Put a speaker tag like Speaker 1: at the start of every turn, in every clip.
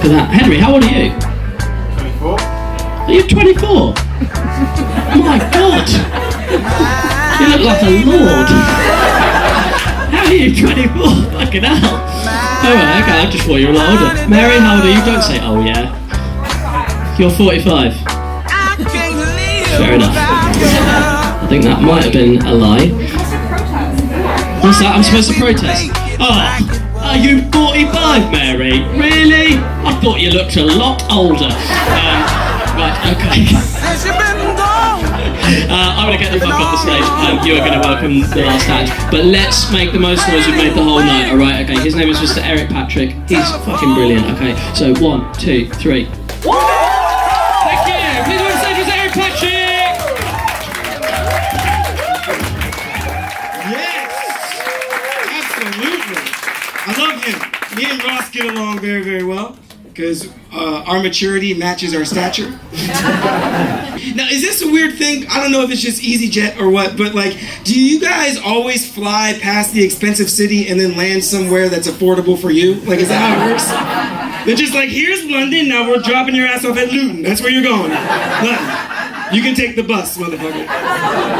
Speaker 1: at that. Henry, how old are you?
Speaker 2: 24.
Speaker 1: Are you 24? My God! You look like a lord. How are you 24? Fucking hell. Alright, okay, I just thought you were a lot older. Mary, how old are you? Don't say, oh yeah. You're 45. Fair enough. I think that might have been a lie. What's that? I'm supposed to protest? Oh, are you 45, Mary? Really? I thought you looked a lot older. Right, okay. I'm going to get the fuck off the stage. You are going to welcome the last act. But let's make the most noise we've made the whole night, alright? Okay, his name is Mr. Eric Patrick. He's fucking brilliant, okay? So 1, 2, 3. Thank you! Please welcome to the stage with Eric Patrick!
Speaker 2: Yes! Absolutely. I love him. Me and Ross get along very, very well because our maturity matches our stature. Now, is this a weird thing? I don't know if it's just EasyJet or what, but like, do you guys always fly past the expensive city and then land somewhere that's affordable for you? Like, is that how it works? They're just like, here's London, now we're dropping your ass off at Luton. That's where you're going. London. You can take the bus, motherfucker.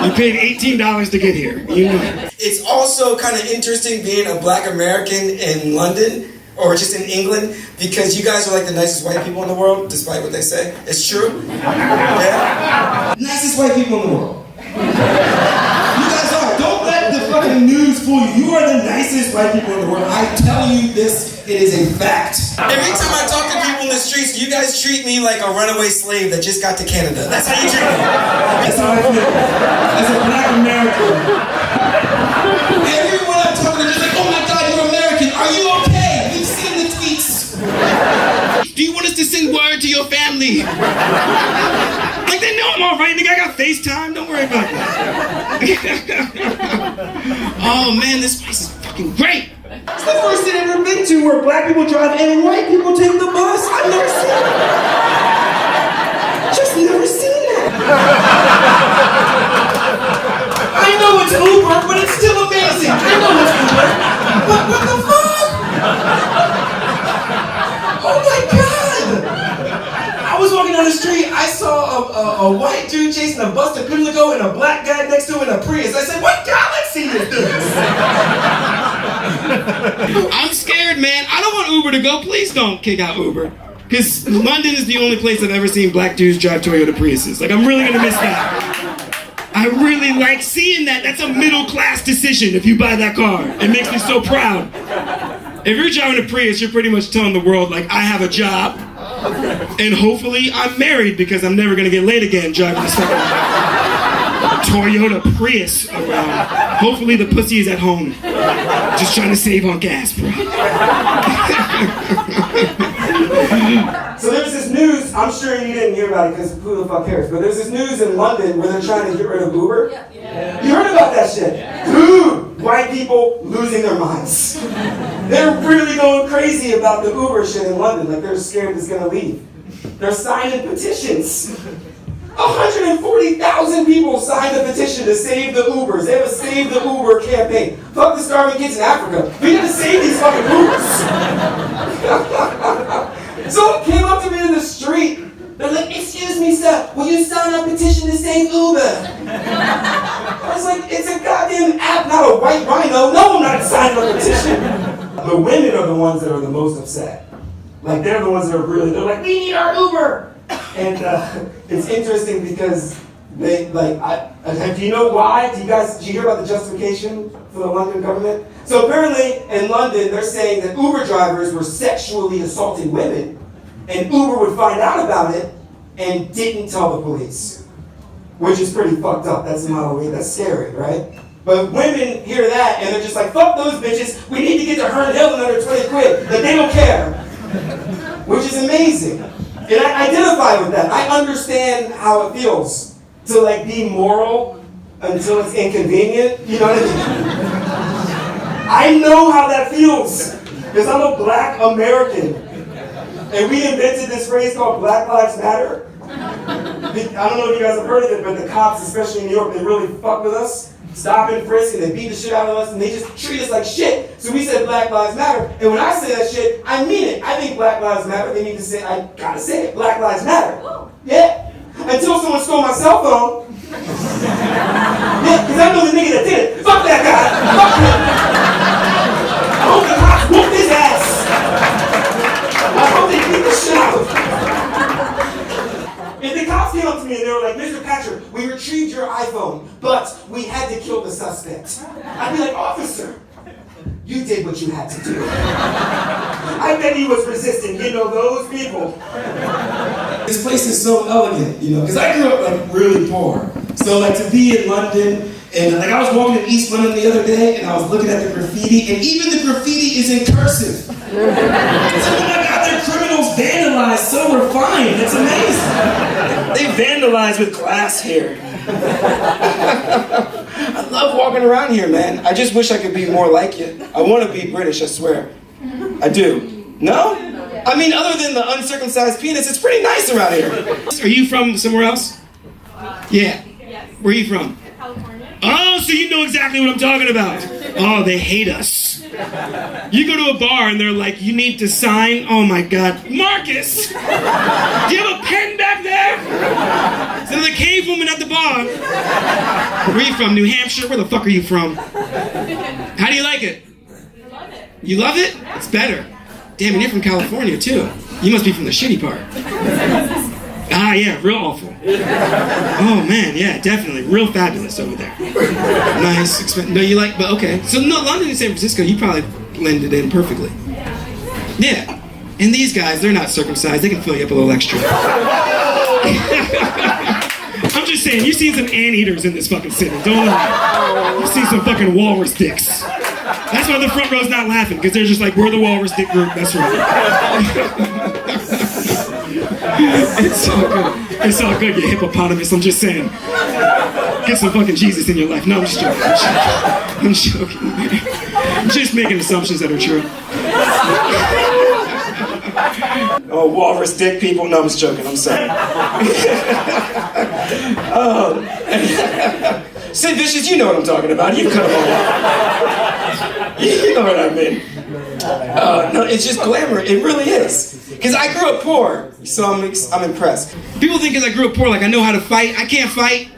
Speaker 2: You paid $18 to get here. You know.
Speaker 3: It's also kind of interesting being a black American in London, or just in England, because you guys are like the nicest white people in the world, despite what they say. It's true. Yeah? Nicest white people in the world. You guys are. Don't let the fucking news fool you. You are the nicest white people in the world. I tell you this, it is a fact. Every time I talk to people in the streets, you guys treat me like a runaway slave that just got to Canada. That's how you treat me. That's how I feel. As a black American. Everyone I'm talking to is like, oh my God, you're American. Are you okay? We've seen the tweets. Do you want us to send word to your family? Like, they know I'm all right, nigga. I got FaceTime. Don't worry about that. Oh man, this place is fucking great. It's the first city I've ever been to where black people drive and white people take the bus. I've never seen that. Just never seen that. I know it's Uber, but it's still amazing. I know it's Uber. What the fuck? Oh my God! I was walking down the street, I saw a white dude chasing a bus to Pimlico and a black guy next to him in a Prius. I said, what galaxy is this? I'm scared, man. I don't want Uber to go. Please don't kick out Uber. Because London is the only place I've ever seen black dudes drive Toyota Priuses. Like, I'm really going to miss that. I really like seeing that. That's a middle class decision if you buy that car. It makes me so proud. If you're driving a Prius, you're pretty much telling the world, like, I have a job. And hopefully I'm married because I'm never going to get laid again driving this fucking Toyota Prius around. Hopefully the pussy is at home. Just trying to save on gas, bro. So there's this news, I'm sure you didn't hear about it because who the fuck cares, but there's this news in London where they're trying to get rid of Uber. Yeah. You heard about that shit? Yeah. Dude, white people losing their minds. They're really going crazy about the Uber shit in London, like they're scared it's gonna leave. They're signing petitions. 140,000 people signed a petition to save the Ubers. They have a Save the Uber campaign. Fuck the starving kids in Africa. We gotta save these fucking Ubers. Someone came up to me in the street. They're like, excuse me, sir, will you sign a petition to save Uber? I was like, it's a goddamn app, not a white rhino. No, I'm not signing a petition. The women are the ones that are the most upset. Like, they're the ones that are really, they're like, we need our Uber. And it's interesting because they, like, do you know why? Did you hear about the justification for the London government? So apparently in London, they're saying that Uber drivers were sexually assaulting women, and Uber would find out about it and didn't tell the police, which is pretty fucked up. That's not a way, that's scary, right? But women hear that and they're just like, fuck those bitches, we need to get to Herne Hill in under 20 quid. Like, they don't care, which is amazing. And I identify with that. I understand how it feels to like be moral until it's inconvenient. You know what I mean? I know how that feels because I'm a black American. And we invented this phrase called Black Lives Matter. I don't know if you guys have heard of it, but the cops, especially in New York, they really fuck with us. Stop and frisk and they beat the shit out of us and they just treat us like shit. So we said Black Lives Matter. And when I say that shit, I mean it. I think Black Lives Matter. They need to say, I gotta say it. Black Lives Matter. Yeah. Until someone stole my cell phone. Yeah, because I know the nigga that did it. Fuck that guy. Fuck him. I hope the cops whoop his ass. I hope they beat the shit out of him. If the cops came up to me and they were like, Mr. Patrick, we retrieved your iPhone, but we had to kill the suspect. I'd be like, officer, you did what you had to do. I bet he was resisting, you know, those people. This place is so elegant, you know, because I grew up like really poor. So like to be in London, and like I was walking in East London the other day, and I was looking at the graffiti, and even the graffiti is in cursive. It's like, oh my God, their criminals vandalized so refined. It's amazing. They vandalized with glass here. I love walking around here, man. I just wish I could be more like you. I want to be British, I swear. I do. No? I mean, other than the uncircumcised penis, it's pretty nice around here. Are you from somewhere else? Yeah.
Speaker 4: Yes.
Speaker 3: Where are you from?
Speaker 4: California.
Speaker 3: Oh, so you know exactly what I'm talking about. Oh, they hate us. You go to a bar and they're like, you need to sign. Oh my God. Marcus! Do you have a pen back there? So the cave woman at the bar. Where are you from? New Hampshire? Where the fuck are you from? How do you like it?
Speaker 4: I love it.
Speaker 3: You love it? It's better. Damn, and you're from California too. You must be from the shitty part. Ah, yeah, real awful. Oh man, yeah, definitely. Real fabulous over there. Nice, no, you like, but okay. So no, London and San Francisco, you probably blended in perfectly. Yeah. And these guys, they're not circumcised. They can fill you up a little extra. I'm just saying, you've seen some anteaters in this fucking city, don't lie. You've seen some fucking walrus dicks. That's why the front row's not laughing, because they're just like, we're the walrus dick group, that's right. It's all good. It's all good, you hippopotamus, I'm just saying. Get some fucking Jesus in your life. No, I'm just joking. I'm joking. I'm just making assumptions that are true. Oh, walrus dick people? No, I'm just joking. I'm sorry. Sid Vicious, you know what I'm talking about. You cut them all off. You know what I mean. No, it's just glamour. It really is. Because I grew up poor, so I'm impressed. People think because I grew up poor, like I know how to fight. I can't fight.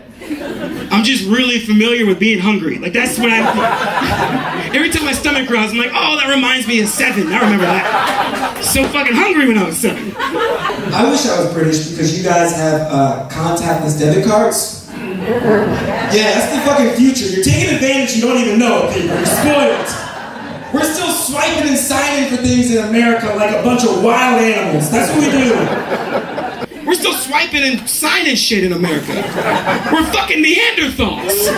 Speaker 3: I'm just really familiar with being hungry. Like that's what every time my stomach growls, I'm like, oh, that reminds me of 7. I remember that. So fucking hungry when I was 7. I wish I was British because you guys have contactless debit cards. Yeah, that's the fucking future. You're taking advantage you don't even know, people. You're spoiled. We're still swiping and signing for things in America like a bunch of wild animals. That's what we do. We're still swiping and signing shit in America. We're fucking Neanderthals.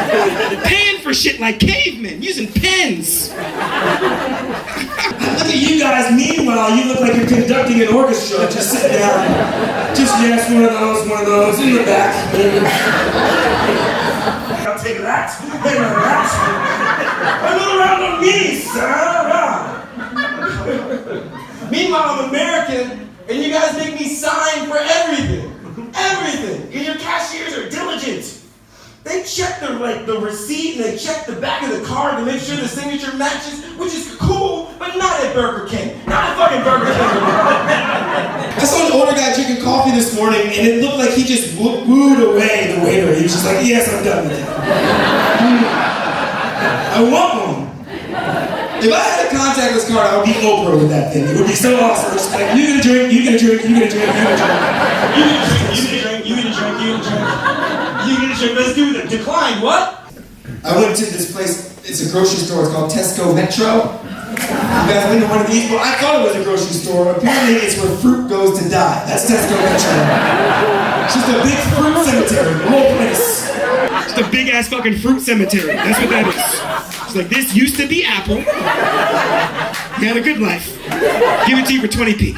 Speaker 3: Paying for shit like cavemen, using pens. Look at you guys. Meanwhile, you look like you're conducting an orchestra. Just sit down. Just yes, one of those, in the back. I'll take that. Another round of me, sir. Meanwhile, I'm American, and you guys make me sign for everything. Everything. And your cashiers are diligent. They check the receipt and they check the back of the card to make sure the signature matches, which is cool, but not at Burger King. Not at fucking Burger King. I saw an older guy drinking coffee this morning, and it looked like he just wooed away the waiter. He was just like, yes, I'm done with it. I want one. If I had a contactless card, I would be Oprah with that thing. It would be so awesome. Just like, you get a drink, you get a drink, you get a drink, you get a drink. You get a drink, you get a drink, you get a drink. You get a drink, let's do the decline, what? I went to this place, it's a grocery store, it's called Tesco Metro. You guys been to one of these? Well, I thought it was a grocery store. Apparently it's where fruit goes to die. That's Tesco Metro. It's just a big fruit cemetery, the whole place. Just a big ass fucking fruit cemetery. That's what that is. It's like, this used to be Apple. You had a good life. Give it to you for 20p.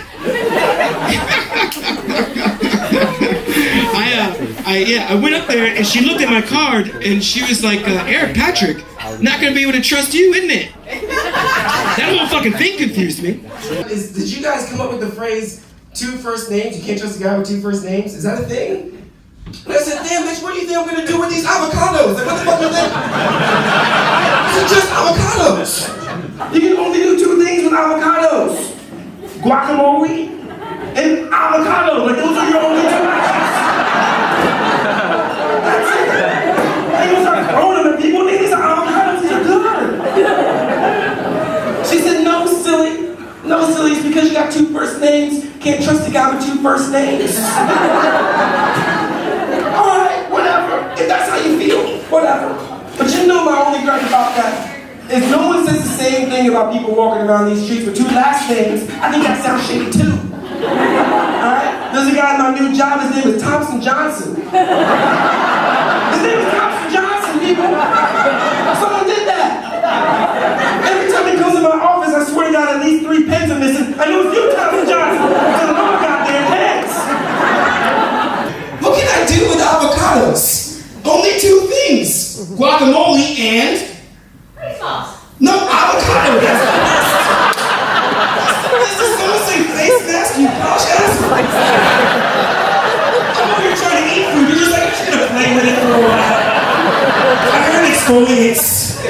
Speaker 3: I went up there and she looked at my card and she was like, Eric Patrick, not gonna be able to trust you, isn't it? That whole fucking thing confused me. Did you guys come up with the phrase, 2 first names? You can't trust a guy with 2 first names? Is that a thing? And I said, damn, bitch, what do you think I'm gonna do with these avocados? Like, what the fuck is that? These are just avocados. You can only do two things with avocados. Guacamole and avocado. Like, those are your only two options. That's it. They gonna start throwing them at people. These are avocados. These are good. She said, no, silly. No, silly. It's because you got two first names. Can't trust a guy with two first names. All right, whatever. If that's how you feel, whatever. But you know my only gripe about that is no one says the same thing about people walking around these streets with two last names. I think that sounds shady too. Alright? There's a guy in my new job, his name is Thompson Johnson. His name is Thompson Johnson, people. Someone did that. Every time he comes in my office, I swear to God, at least 3 pens are missing. I know it's you, Thompson Johnson. Because I know my goddamn pens. What can I do with avocados? Only two things. Guacamole and... No, avocado. This is someone say face mask, you posh ass. I'm over here trying to eat food. You're just like, I'm just gonna play with it for a while. I heard exfoliates.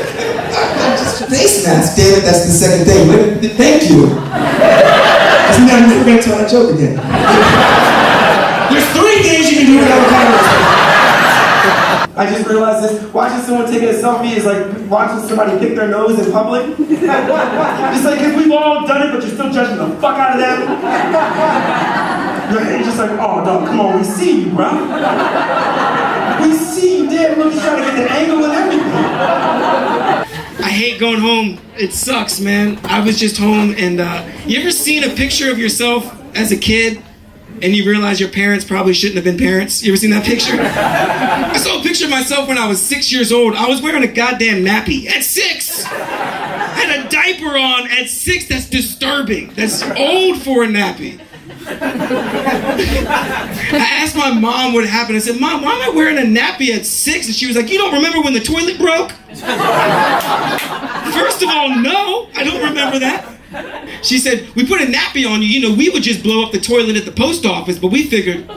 Speaker 3: Just face mask. Damn it, that's the second thing. Thank you. I'm never gonna tell that joke again. There's 3 things you can do with avocados. I just realized this. Watching someone taking a selfie is like watching somebody pick their nose in public. It's like, if we've all done it, but you're still judging the fuck out of them. You're just like, oh, dog, come on, we see you, bro. We see you there. Look, he's trying to get the angle and everything.
Speaker 2: I hate going home. It sucks, man. I was just home and you ever seen a picture of yourself as a kid and you realize your parents probably shouldn't have been parents? You ever seen that picture? I saw a picture of myself when I was 6 years old. I was wearing a goddamn nappy at 6. Had a diaper on at 6. That's disturbing. That's old for a nappy. I asked my mom what happened. I said, Mom, why am I wearing a nappy at 6? And she was like, you don't remember when the toilet broke? First of all, no, I don't remember that. She said, we put a nappy on you. You know, we would just blow up the toilet at the post office, but we figured,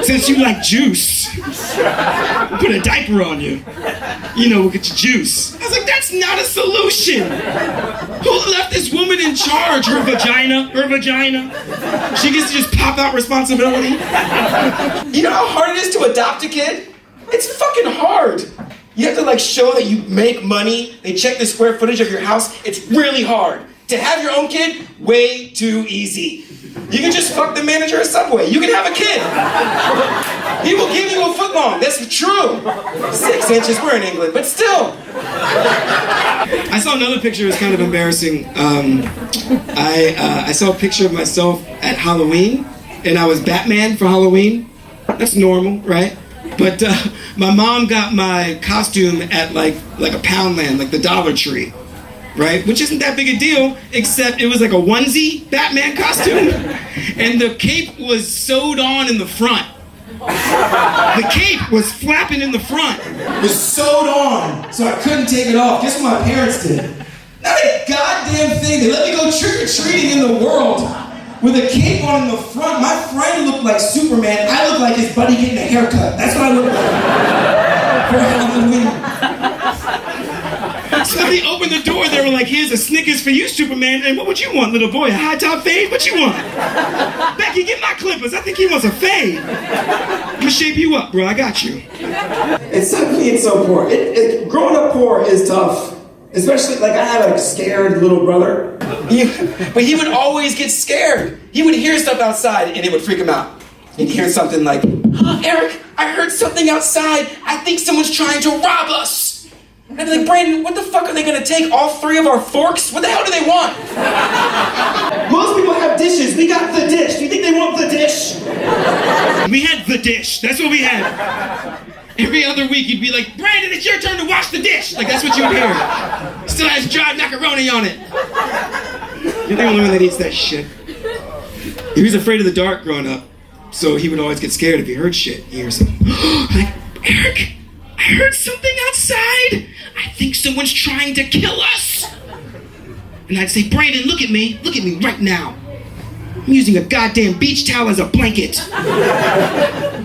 Speaker 2: since you like juice, we'll put a diaper on you. You know, we'll get you juice. I was like, that's not a solution. Who left this woman in charge? Her vagina? Her vagina? She gets to just pop out responsibility. You know how hard it is to adopt a kid? It's fucking hard. You have to like show that you make money. They check the square footage of your house. It's really hard. To have your own kid, way too easy. You can just fuck the manager of Subway. You can have a kid. He will give you a footlong. That's true. 6 inches, we're in England, but still. I saw another picture, it was kind of embarrassing. I saw a picture of myself at Halloween, and I was Batman for Halloween. That's normal, right? But my mom got my costume at like a Poundland, like the Dollar Tree. Right? Which isn't that big a deal, except it was like a onesie Batman costume. And the cape was sewed on in the front. The cape was flapping in the front. It was sewed on, so I couldn't take it off. Guess what my parents did? Not a goddamn thing. They let me go trick-or-treating in the world with a cape on in the front. My friend looked like Superman. I looked like his buddy getting a haircut. That's what I looked like. For Halloween. So they opened the door, they were like, here's a Snickers for you, Superman, and what would you want, little boy? A high top fade? What you want? Becky, get my clippers. I think he wants a fade. I'm gonna shape you up, bro. I got you. It's tough being so poor. Growing up poor is tough. Especially, like, I had a scared little brother. But he would always get scared. He would hear stuff outside, and it would freak him out. He'd hear something like, Eric, I heard something outside. I think someone's trying to rob us. And I'd be like, Brandon, what the fuck are they gonna take? All 3 of our forks? What the hell do they want? Most people have dishes. We got the dish. Do you think they want the dish? We had the dish. That's what we had. Every other week you'd be like, Brandon, it's your turn to wash the dish. Like, that's what you would hear. Still has dry macaroni on it. You're the only one that eats that shit. He was afraid of the dark growing up, so he would always get scared if he heard shit. He hears something. Like, Eric, I heard something outside. I think someone's trying to kill us. And I'd say, Brandon, look at me right now. I'm using a goddamn beach towel as a blanket.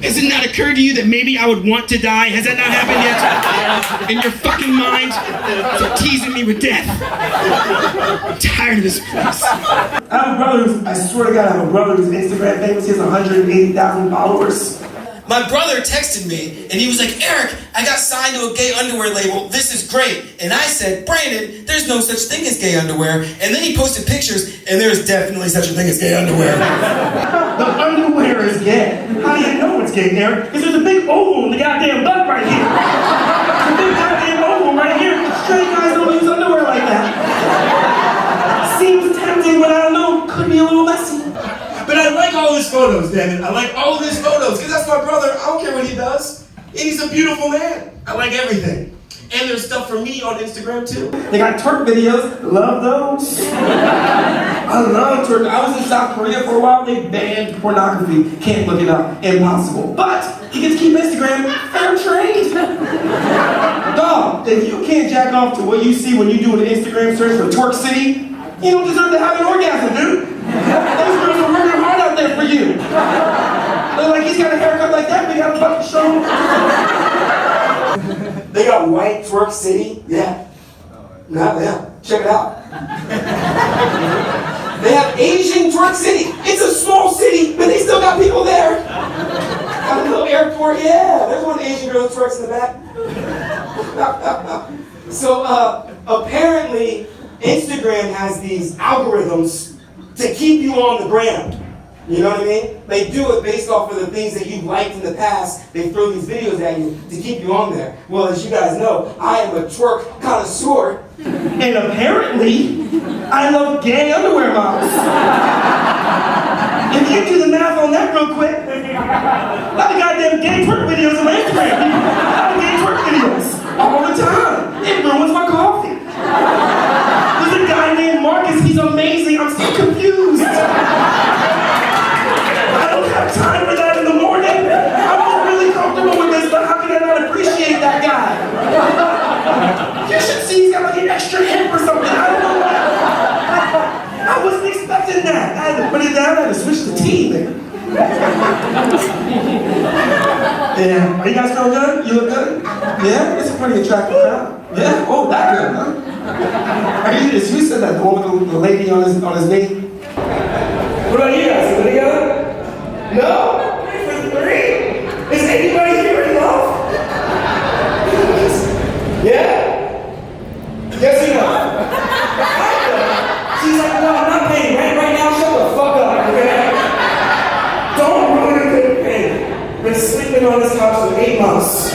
Speaker 2: Has it not occurred to you that maybe I would want to die? Has that not happened yet? In your fucking mind? Stop teasing me with death. I'm tired of this place.
Speaker 3: I have a brother I swear to God, I have a brother who's Instagram famous. He has 180,000 followers.
Speaker 4: My brother texted me and he was like, Eric, I got signed to a gay underwear label. This is great. And I said, Brandon, there's no such thing as gay underwear. And then he posted pictures and there's definitely such a thing as gay underwear.
Speaker 3: The underwear is gay. How do you know it's gay, Eric? Because there's a big oval in the goddamn butt right here. There's a big goddamn oval right here. Straight guys don't use underwear like that. Seems tempting, but I don't know. Could be a little messy.
Speaker 5: But I like all his photos, damn it. I like all of his photos, because that's my brother. I don't care what he does. And he's a beautiful man. I like everything. And there's stuff for me on Instagram, too.
Speaker 3: They got twerk videos. Love those. I love twerk. I was in South Korea for a while. They banned pornography. Can't look it up. Impossible. But you get to keep Instagram fair trade. Dog, if you can't jack off to what you see when you do an Instagram search for Twerk City, you don't deserve to have an orgasm, dude. Those girls are working hard out there for you. They're like, he's got a haircut like that, but he got a butt to show.
Speaker 5: They got white Twerk City. Yeah. Not them. Check it out.
Speaker 3: They have Asian Twerk City. It's a small city, but they still got people there. Got a little airport. Yeah, there's one Asian girl who twerks in the back. So apparently, Instagram has these algorithms to keep you on the gram. You know what I mean? They do it based off of the things that you've liked in the past. They throw these videos at you to keep you on there. Well, as you guys know, I am a twerk connoisseur. And apparently, I love gay underwear models. If you do the math on that real quick, a lot of goddamn gay twerk videos on my Instagram. A lot of gay twerk videos. All the time. It ruins my coffee. There's a guy named Marcus. He's amazing. I'm so confused. I don't have time for that in the morning. I'm not really comfortable with this, but how can I not appreciate that guy? You should see he's got like an extra hip or something. I don't know why. I wasn't expecting that. I had to put it down. I had to switch the team there. Yeah. Are you guys feeling good? You look good? Yeah? It's a pretty attractive crowd. Yeah? Oh, that good, huh? Are you said that, the one with the lady on his knee? What about you guys? Are we together? No? 3 for 3? Is anybody here in love? Yeah? Yes or no? She's like, no, I'm not paying rent right now. Shut the fuck up, okay? Don't ruin a good payment. Been sleeping on this house for 8 months.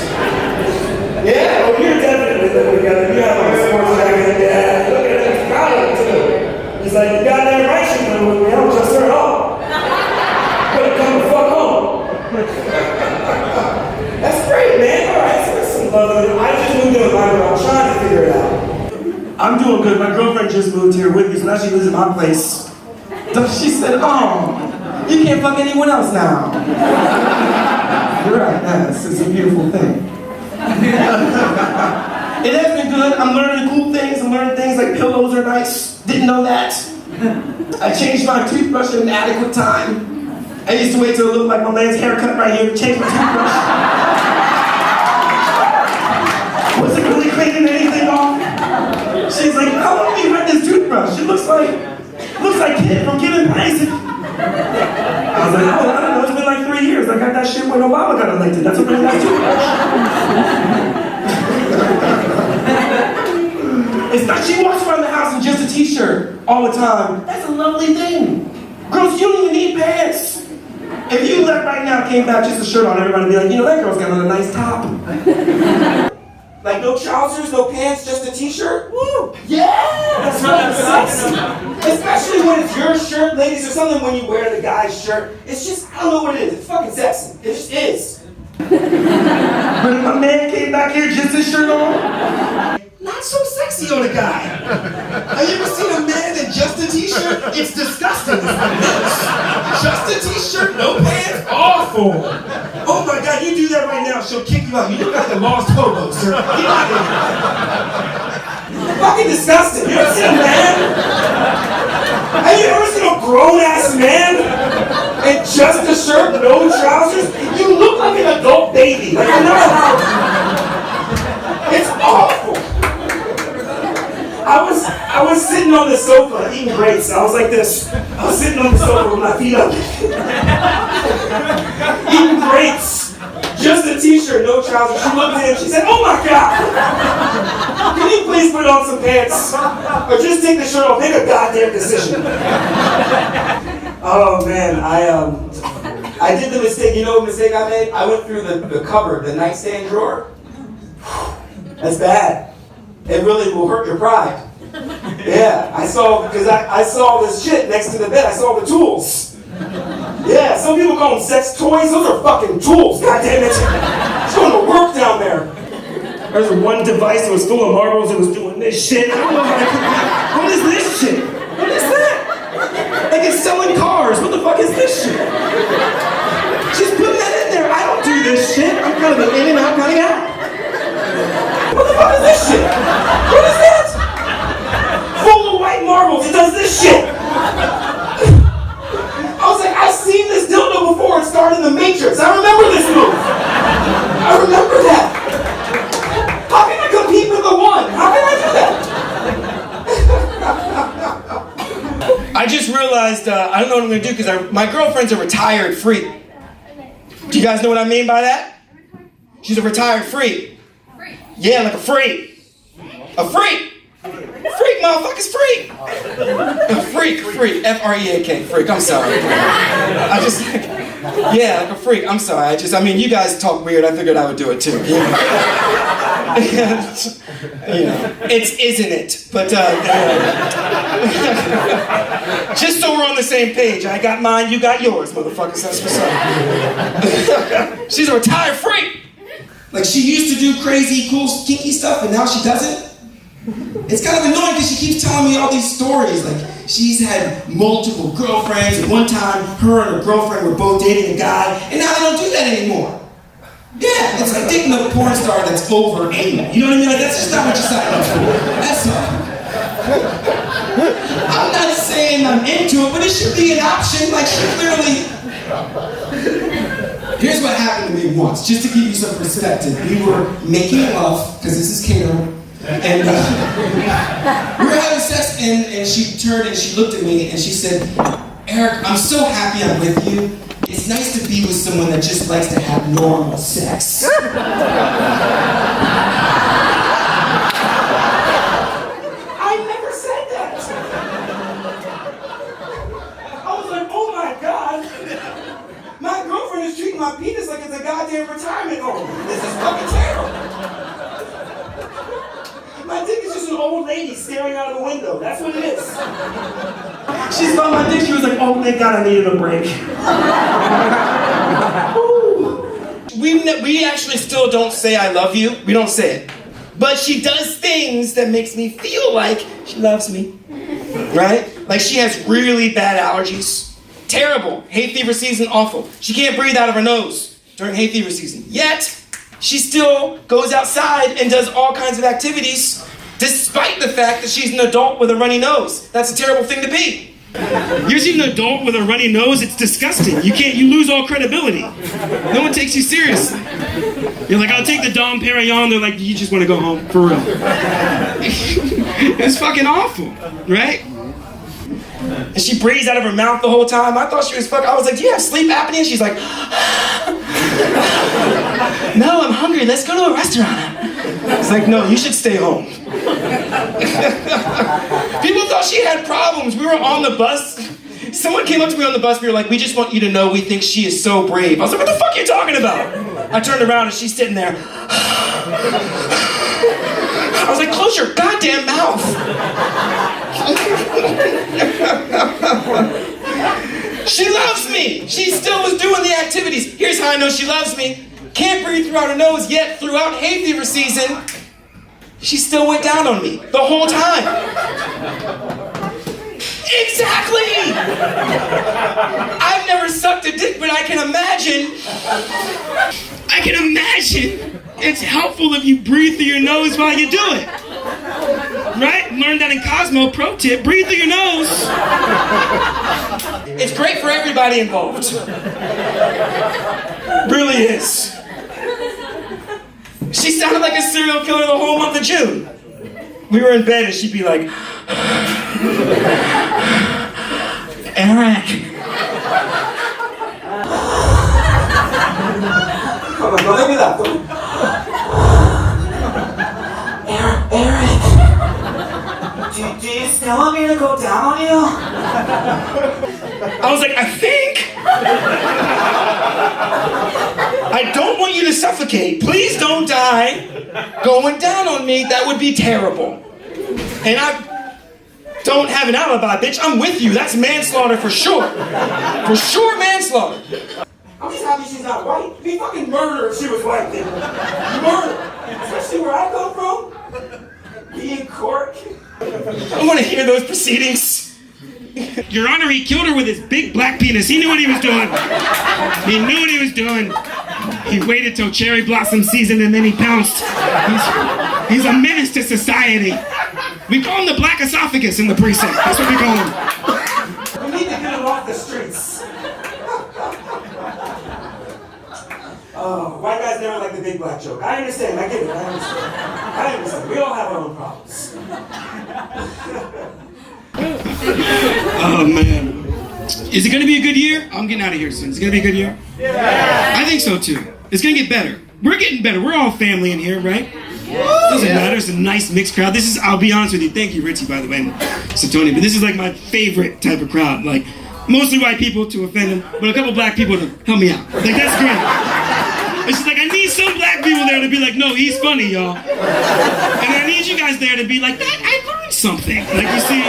Speaker 3: Yeah? Oh, you're definitely living together. You have like a sports jacket. Yeah. Look at it. He's proud of it too. He's like, you got that right, she living with me. I'm just her home. Better come the fuck home. That's great, man. All right, so there's some love in it. I just moved in with my girl. I'm trying to figure it out. I'm doing good. My girlfriend just moved here with me, so now she lives at my place. So she said, oh, you can't fuck anyone else now. You're right, yes, it's a beautiful thing. It has been good. I'm learning cool things. I'm learning things like pillows are nice. Didn't know that. I changed my toothbrush in an adequate time. I used to wait till it looked like my man's haircut right here to change my toothbrush. Wasn't really cleaning anything off. She's like, how long have you had this toothbrush? It looks like Kid from Kid and Basic. I was like, oh, I don't know, it's been like 3 years. I got that shit when Obama got elected. That's a really nice toothbrush. It's not, she walks around the house in just a t-shirt all the time. That's a lovely thing. Girls, you don't even need pants. If you left right now, came back just a shirt on, everybody would be like, you know, that girl's got on a nice top. Like no trousers, no pants, just a t-shirt? Woo! Yeah! That's fucking sexy. Especially when it's your shirt, ladies, or something when you wear the guy's shirt. It's just, I don't know what it is. It's fucking sexy. It just is. But if my man came back here just his shirt on,
Speaker 5: Not so sexy on a guy. Have you ever seen a man in just a t-shirt? It's disgusting. Just a t-shirt, no pants, awful. Oh my God, you do that right now, she'll kick you out. You look like a lost hobo, sir. Get out of here.
Speaker 3: fucking disgusting. You ever seen a man? Have you ever seen a grown-ass man And just a shirt, no trousers? You look like an adult baby. Like, I know how. It's awful. I was sitting on the sofa eating grapes. I was like this. I was sitting on the sofa with my feet up. Eating grapes. Just a t-shirt, no trousers. She looked in, she said, "Oh my God! Can you please put on some pants? Or just take the shirt off, make a goddamn decision." Oh man, I did the mistake. You know what mistake I made? I went through the cupboard, the nightstand drawer. That's bad. It really will hurt your pride. Yeah, I saw this shit next to the bed. I saw the tools. Yeah, some people call them sex toys. Those are fucking tools. God damn it. It's going to work down there. There's one device that was full of marbles that was doing this shit. I don't know how I could. What is this shit? What is that? Like it's selling cars. What the fuck is this shit? She's putting that in there. I don't do this shit. I'm kind of an in and out kind of guy. What the fuck is this shit? What is that? Full of white marbles. It does this shit. I was like, I've seen this dildo before. It started in The Matrix. I remember this move. I remember that. How can I compete with the one? How can I do that? I just realized I don't know what I'm going to do because my girlfriend's a retired freak. Do you guys know what I mean by that? She's a retired freak. Yeah, like a freak. A freak. Freak, motherfuckers, freak. Freak. F-R-E-A-K, freak. I'm sorry. Yeah, like a freak. I'm sorry. You guys talk weird. I figured I would do it too. It's isn't it? But just so we're on the same page, I got mine, you got yours, motherfuckers. That's what's up. She's a retired freak. Like she used to do crazy, cool, kinky stuff, and now she doesn't. It's kind of annoying because she keeps telling me all these stories. Like she's had multiple girlfriends. And one time, her and her girlfriend were both dating a guy, and now they don't do that anymore. Yeah, it's like dating a porn star that's over 80. You know what I mean? Like, that's just not what you signed up for. That's all. I'm not saying I'm into it, but it should be an option. Like, she clearly... Here's what happened to me once, just to give you some perspective. We were making love, because this is Kato, and we were having sex, and she turned and she looked at me, and she said, "Eric, I'm so happy I'm with you. It's nice to be with someone that just likes to have normal sex." I never said that. I was like, oh my God. My girlfriend is treating my penis like it's a goddamn retirement home. This is fucking terrible. My dick is just an old lady staring out of the window. That's what it is. She saw my dick, she was like, oh, thank God I needed a break. We actually still don't say I love you. We don't say it. But she does things that makes me feel like she loves me. Right? Like she has really bad allergies. Terrible. Hay fever season, awful. She can't breathe out of her nose during hay fever season. Yet, she still goes outside and does all kinds of activities despite the fact that she's an adult with a runny nose. That's a terrible thing to be. You're seeing an adult with a runny nose, it's disgusting. You lose all credibility. No one takes you seriously. You're like, I'll take the Dom Perignon. They're like, you just want to go home, for real. It's fucking awful, right? And she breathes out of her mouth the whole time. I thought she was fucking, I was like, do you have sleep apnea? She's like, no, I'm hungry. Let's go to a restaurant. It's like, no, you should stay home. People thought she had problems. We were on the bus. Someone came up to me on the bus. We were like, we just want you to know we think she is so brave. I was like, what the fuck are you talking about? I turned around and she's sitting there. I was like, close your goddamn mouth. She loves me. She still was doing the activities. Here's how I know she loves me. Can't breathe throughout her nose, yet throughout hay fever season, she still went down on me the whole time. Exactly! I've never sucked a dick, but I can imagine it's helpful if you breathe through your nose while you do it.
Speaker 2: Right? Learned that in Cosmo. Pro tip, breathe through your nose. It's great for everybody involved. Really is. She sounded like a serial killer the whole month of June. We were in bed and she'd be like, Eric.
Speaker 3: Come on, let me laugh. Eric. Do you still want me to go down on you?
Speaker 2: I was like, I think. I don't want you to suffocate. Please don't die going down on me. That would be terrible. And I don't have an alibi, bitch. I'm with you. That's manslaughter for sure. For sure manslaughter.
Speaker 3: I'm just happy she's not white. It'd be fucking murder if she was white, then. Murder. Especially where I come from. Be in court.
Speaker 2: I want to hear those proceedings. Your Honor, he killed her with his big black penis. He knew what he was doing. He knew what he was doing. He waited till cherry blossom season and then he pounced. He's a menace to society. We call him the black esophagus in the precinct. That's what we call him.
Speaker 3: We need to get him off the streets. Oh, white guys never like the big black joke. I understand. I get it. I understand. We all have our own problems.
Speaker 2: Oh, man. Is it going to be a good year? I'm getting out of here soon. Is it going to be a good year? Yeah. I think so, too. It's going to get better. We're getting better. We're all family in here, right? Doesn't matter. It's a nice mixed crowd. This is, I'll be honest with you. Thank you, Richie, by the way, and Satoni. But this is like my favorite type of crowd. Like, mostly white people to offend them, but a couple black people to help me out. Like, that's great. It's just like, I need some black people there to be like, no, he's funny, y'all. And I need you guys there to be like, that, I learned something. Like, you see,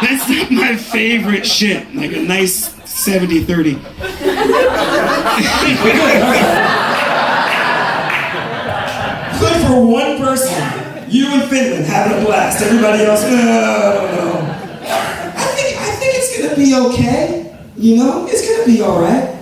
Speaker 2: that's not my favorite shit. Like a nice 70-30.
Speaker 3: Good for one person. You in Finland having a blast. Everybody else, no. I think it's gonna be okay. You know, it's gonna be all right.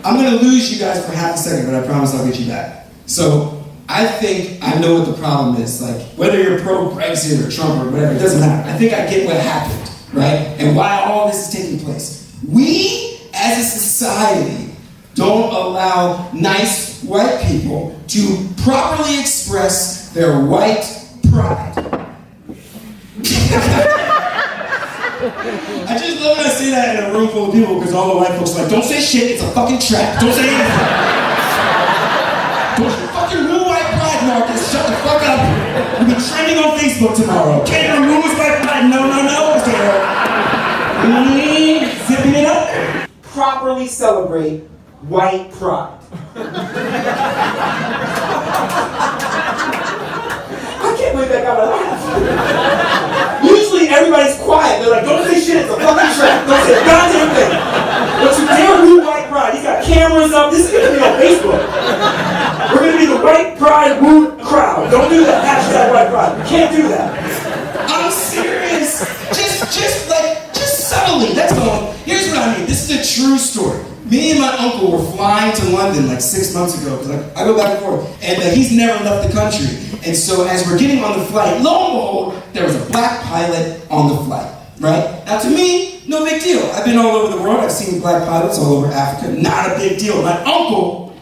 Speaker 3: I'm gonna lose you guys for half a second, but I promise I'll get you back. So I think I know what the problem is. Like whether you're pro-Brexit or Trump or whatever, it doesn't matter. I think I get what happened, right? And why all this is taking place. We, as a society, don't allow nice white people to properly express their white pride. I just love when I see that in a room full of people because all the white folks are like, don't say shit, it's a fucking trap. Don't say anything. Don't fucking ruin white pride, Marcus. Shut the fuck up. We'll be trending on Facebook tomorrow. Can't ruin white pride. No. Zipping it up. Properly celebrate white pride. I can't believe that got a laugh. Usually everybody's quiet. They're like, don't say shit, it's a fucking trap. Don't say a goddamn thing. But you dare ruin white pride. He's got cameras up. This is gonna be on Facebook. We're gonna be the white pride woo crowd. Don't do that. Hashtag white pride. You can't do that. I'm serious. Just subtly. That's all. Here's what I mean. This is a true story. Me and my uncle were flying to London like 6 months ago, because I go back and forth, and he's never left the country. And so as we're getting on the flight, lo and behold, there was a black pilot on the flight, right? Now to me, no big deal. I've been all over the world. I've seen black pilots all over Africa. Not a big deal. My uncle...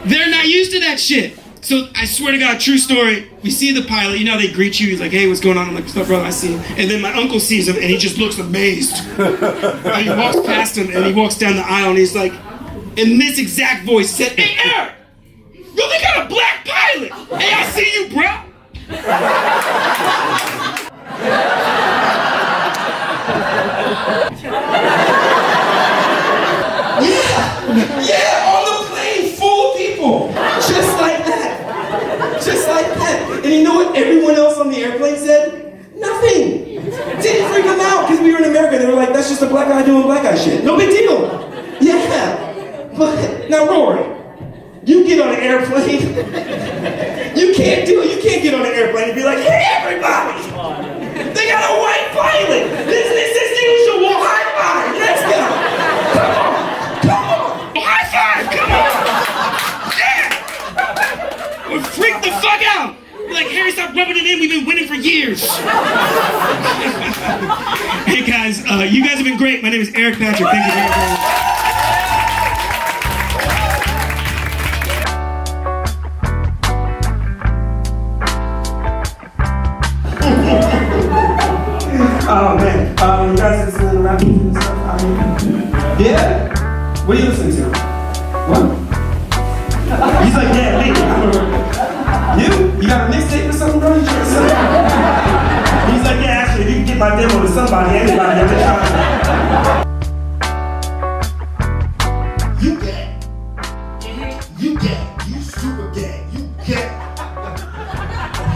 Speaker 2: They're not used to that shit. So I swear to God, true story. We see the pilot. You know they greet you. He's like, "Hey, what's going on?" I'm like, "What's up, brother?" I see him. And then my uncle sees him, and he just looks amazed. And he walks past him, and he walks down the aisle, and he's like, in this exact voice, he said, "Hey, Eric, yo, they got a black pilot. Hey, I see you, bro."
Speaker 3: Yeah, on the plane, full of people. Just like that. Just like that. And you know what everyone else on the airplane said? Nothing. Didn't freak them out because we were in America. They were like, that's just a black guy doing black guy shit. No big deal. Yeah. But now, Rory, you get on an airplane. You can't do it. You can't get on an airplane and be like, hey, everybody. They got a white pilot. This is usual. High five. Let's go. Come on.
Speaker 2: High five, come on! Yeah! We'll freak the fuck out! Like, here Jerry, stop rubbing it in. We've been winning for years. Hey guys, you guys have been great. My name is Eric Patrick. Thank you very much.
Speaker 3: Oh man, you guys listening to rap music and stuff? Yeah? What are you listening to? What? He's like, yeah, me. You got a mixtape or something, bro? You trying to sell? He's like, yeah, actually, if you can get my demo to somebody, anybody, I'm trying. You gay. You gay. You super gay. You gay.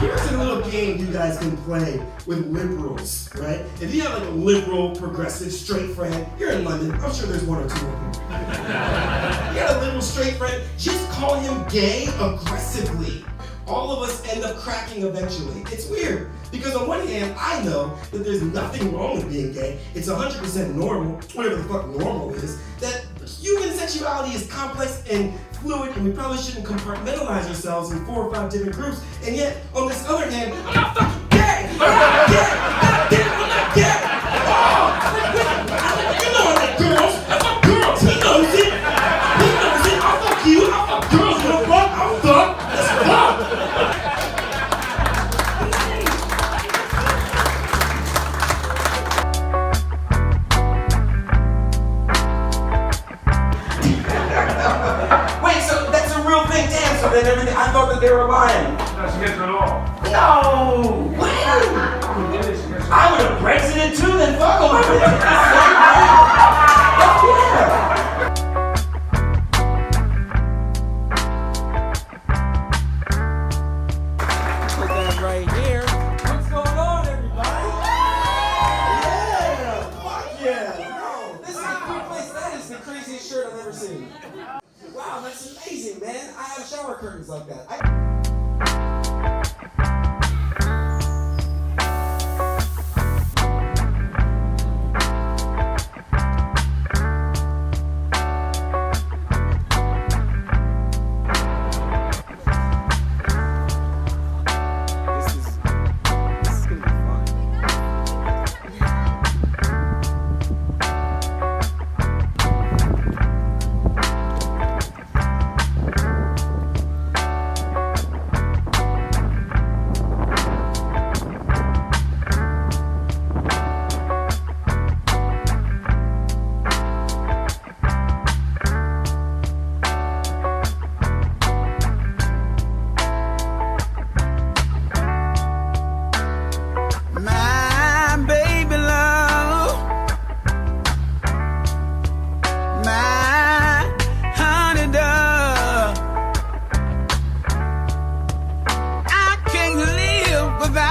Speaker 3: Here's a little game you guys can play with liberals, right? If you have like a liberal, progressive, straight friend, you're in London, I'm sure there's one or two of them. You got a liberal, straight friend, just call him gay aggressively. All of us end up cracking eventually. It's weird, because on one hand, I know that there's nothing wrong with being gay. It's 100% normal, whatever the fuck normal is, that human sexuality is complex and fluid, and we probably shouldn't compartmentalize ourselves in 4 or 5 different groups. And yet, on this other hand, I'm not fucking gay! I'm not gay! God damn, I'm not gay! Oh! You know I like girls! I fuck girls! He knows it! He knows it! I fuck you! I fuck girls! You know what? I'm fuck! Let's fuck! Wait, so that's a real thing? Damn, so then everything, I thought that they were lying.
Speaker 6: No, she gets it all.
Speaker 3: No! When? I would have Brexited too, then fuck them. Fuck yeah! Put that right here. What's going on, everybody? Yeah! Fuck yeah! No, this is a cool place. That is the craziest shirt I've ever seen. Wow, that's amazing, man. I have shower curtains like that.
Speaker 7: Without